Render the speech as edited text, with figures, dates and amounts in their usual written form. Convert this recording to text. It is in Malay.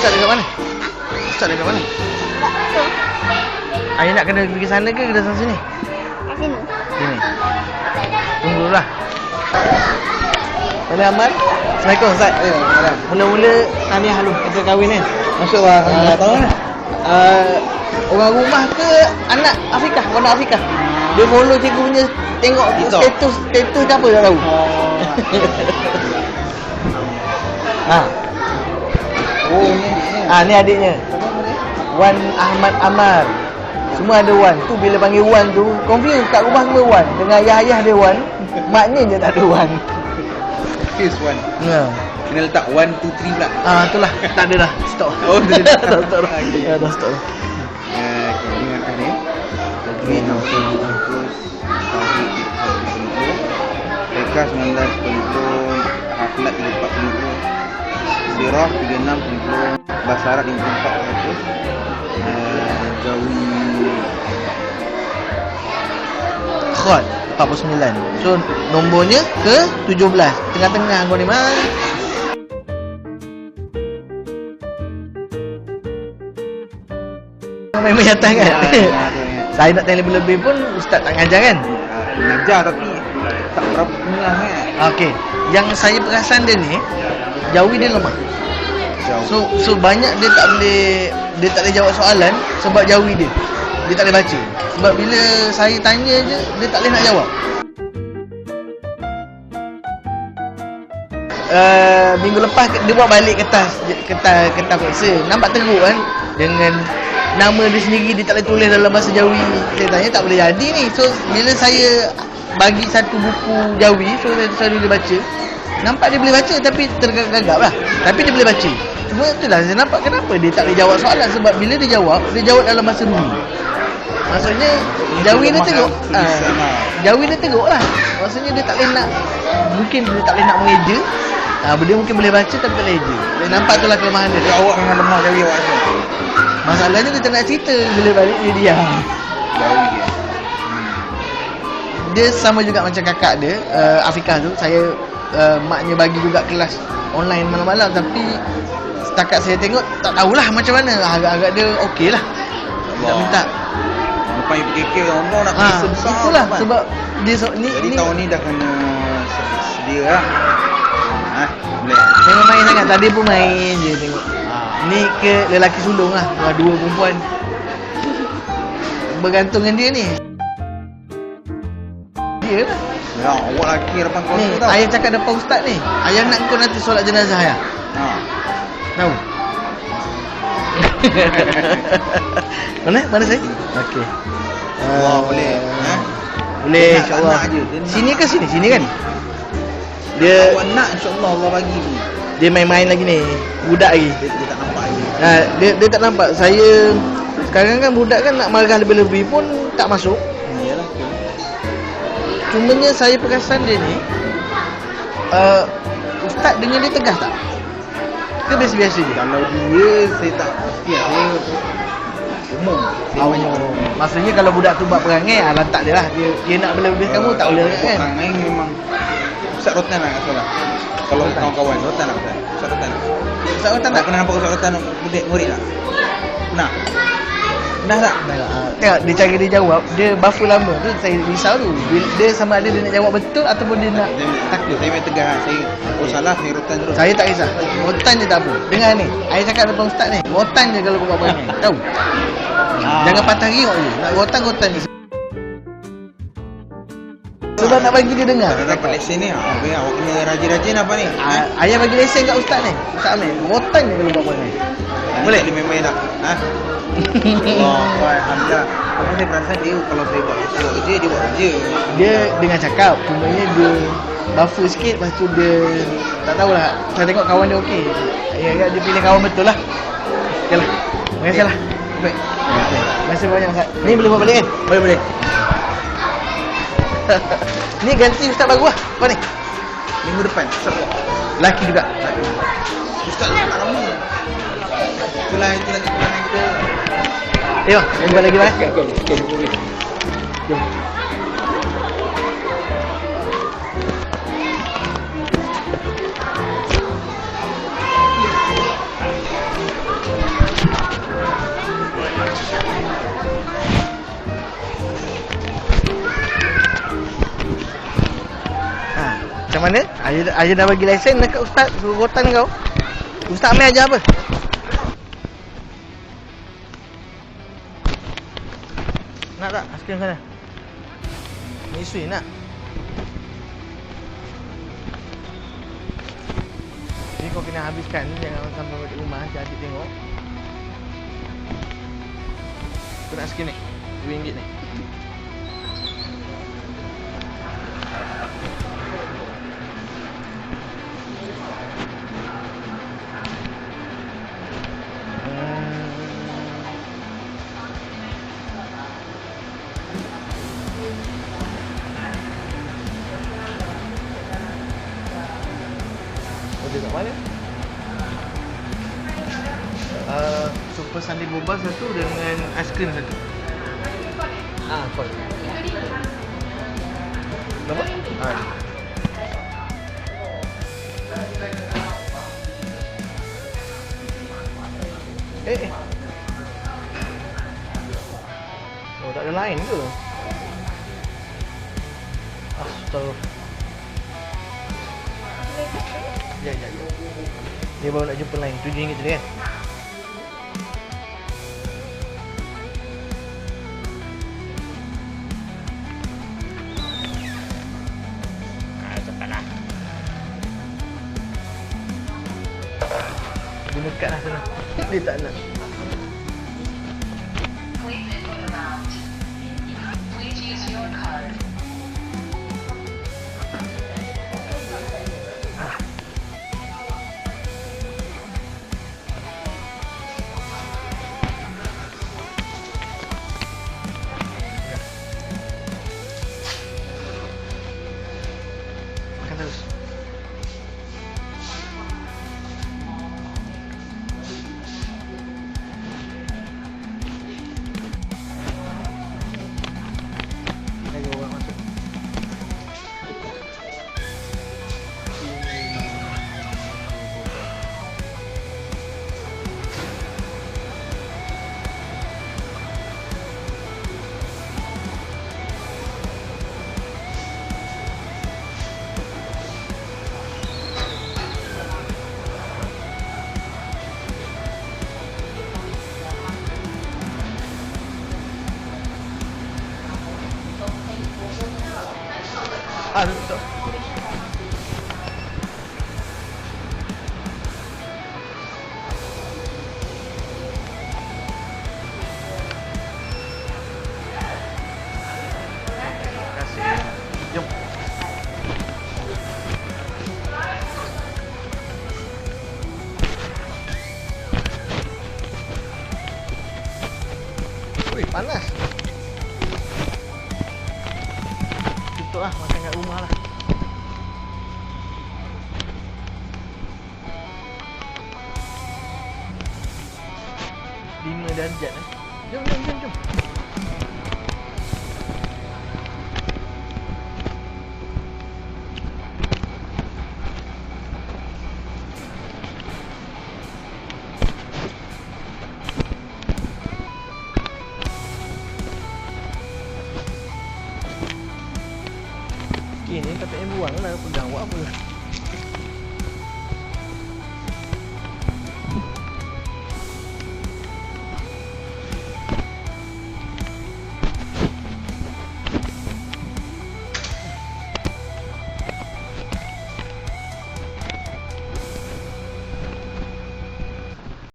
Ustaz dekat mana? Ustaz dekat mana? Ayah nak kena pergi sana ke datang sini? Sini. Sini. Tunggu dulu lah. Mana Amal? Assalamualaikum Ustaz. Mula-mula tahniah dulu kita kahwin kan? Masya-Allah. Tahu kan? Orang rumah ke anak Afiqah, warna Afiqah. Dia follow cikgu punya, tengok status apa tak tahu. Ni adiknya. Wan Ahmad Amar. Semua ada Wan. Tu bila panggil Wan tu, confuse kat rumah semua Wan. Dengan ayah-ayah dia Wan, maknya je tak ada Wan. Excuse Wan. Kena letak 1, 2, 3 pula. Itulah. Tak ada dah. Stop. Oh, dah stop dah. Ya, dah stop dah. Ingatkan ni. Tajwid Nafus Tauhid 150, Reka 19 Akhlak 40, Sirah 36 Bahasa Arab 54 Jawi Khot 49. So nombornya ke 17. Tengah-tengah kau ni mah. Main-main atas kan? Saya nak tanya lebih-lebih pun Ustaz tak ngajar kan? Ngajar tapi tak berapa pengah kan? Okey. Yang saya perasan dia ni, Jawi dia lemah. So banyak dia tak boleh jawab soalan sebab Jawi dia. Dia tak boleh baca. Sebab bila saya tanya je, dia tak boleh nak jawab. Minggu lepas dia buat balik kertas periksa. Nampak teruk kan? Dengan nama dia sendiri dia tak boleh tulis dalam bahasa Jawi. Saya tanya tak boleh jadi ni. So bila saya bagi satu buku Jawi, so saya dia baca. Nampak dia boleh baca tapi tergagap lah. Tapi dia boleh baca. Cuma itulah saya nampak kenapa dia tak boleh jawab soalan. Sebab bila dia jawab dalam bahasa bumi. Maksudnya Jawi dia teruk. Jawi dia teruk lah. Maksudnya dia tak boleh nak, mungkin dia tak boleh nak mengeja. Dia mungkin boleh baca tapi tak boleh eja. Dia nampak itulah kelemahan dia. Awak memang lemah Jawi awak ni. Masalahnya dia tak nak cerita. Bila balik dia diam. Jawi dia. Dia sama juga macam kakak dia, Afiqah tu. Saya maknya bagi juga kelas online malam-malam. Tapi setakat saya tengok tak tahulah macam mana. Agak-agak dia okey lah. Tak minta. Lepas PKK orang nak pergi sebesar. Itulah kan? Sebab dia jadi tahun ni dah kena sedia lah. Boleh. Memang main sangat. Tadi pun main je tengok. Ni ke lelaki sulung lah. Dua perempuan. Bergantung dengan dia ni. Dia lah. Ya, awak lelaki depan kau ni, tu tau. ayah cakap depan ustaz ni. Ayah nak kau nanti solat jenazah ayah. Tahu? Mana saya? Okey. Wah, boleh. Boleh insya-Allah. Sini ke sini? Sini kan? Dia awak nak insya-Allah Allah bagi ni. Dia main-main lagi ni. Budak lagi. Dia tak nampak lagi. Dia tak nampak. Saya sekarang kan budak kan nak marah lebih-lebih pun tak masuk. Iyalah. Cumanya saya perasan dia ni ustaz dengan dia tegas tak? Ke biasa-biasa je? Kalau dia saya tak pasti dia umum. Maksudnya kalau budak tu buat perangai, lantak dia lah. Dia nak lebih kamu tak boleh kan? Perangai memang Ustaz Rotan lah kat sekolah. Kalau kawan-kawan Rotan lah Ustaz Rotan. Ustaz Rotan tak pernah nampak Ustaz Rotan murid tak? Pernah? Pernah tak? Tengok dia cara dia jawab, dia buffer lama tu saya risau tu. Dia sama ada dia nak jawab betul ataupun dia nak takut. Saya memang tegas lah. Saya salah saya Rotan terus. Saya tak kisah. Rotan je tak apa. Dengar ni. Saya cakap depan ustaz ni. Rotan je kalau buat perangai. Tahu? Jangan patah riuk je. Nak rotan je. Sebab nak bagi dia dengar. Tak dapat lesen ni. Awak kena rajin-rajin apa ni? Ayah bagi lesen kat ustaz ni. Ustaz Amir. Rotan je kalau buat perangai. Boleh? Boleh main-main tak? Alhamdulillah. Apa saya perasan dia kalau saya buat kerja, dia buat kerja. Dia dengar cakap, cumanya dia buffer sikit, lepas tu dia tak tahulah. Saya tengok kawan dia okey. Ya, dia pilih kawan betul lah. Okeylah. Terima kasih lah. Baik. Terima kasih banyak Ustaz. Ni boleh buat balik kan? Boleh. Ni ganti ustaz baru lah. Kau ni. Minggu depan. Laki juga. Ustaz ni tak lama. Itulah kita. Tengok, buat lagi mana? Okey. Jom. mana? Ayah dah bagi lesen dekat ustaz suruh rotan kau. Ustaz Amir ajar apa? Nak tak aiskrim sana? Ni sui nak. Ni kau kena habiskan, jangan sampai balik rumah nanti adik tengok. Kau nak aiskrim ni? RM2 ni. Kat mana? Super Sundae boba satu dengan aiskrim satu. Call. Berapa? Oh, tak ada line ke? Astagfirullah. Ya. Dia baru nak jumpa line RM7 tadi kan? Cepatlah. Guna kad lah sana. Dia tak nak. Please use your card. Makan terus. Lagi orang masuk. Tutup. Terima kasih. Jom. Wih, panas. Tutup lah, makan kat rumah lah. Lima darjat eh. Jom. Ni katanya buang lah, pegang buat apa?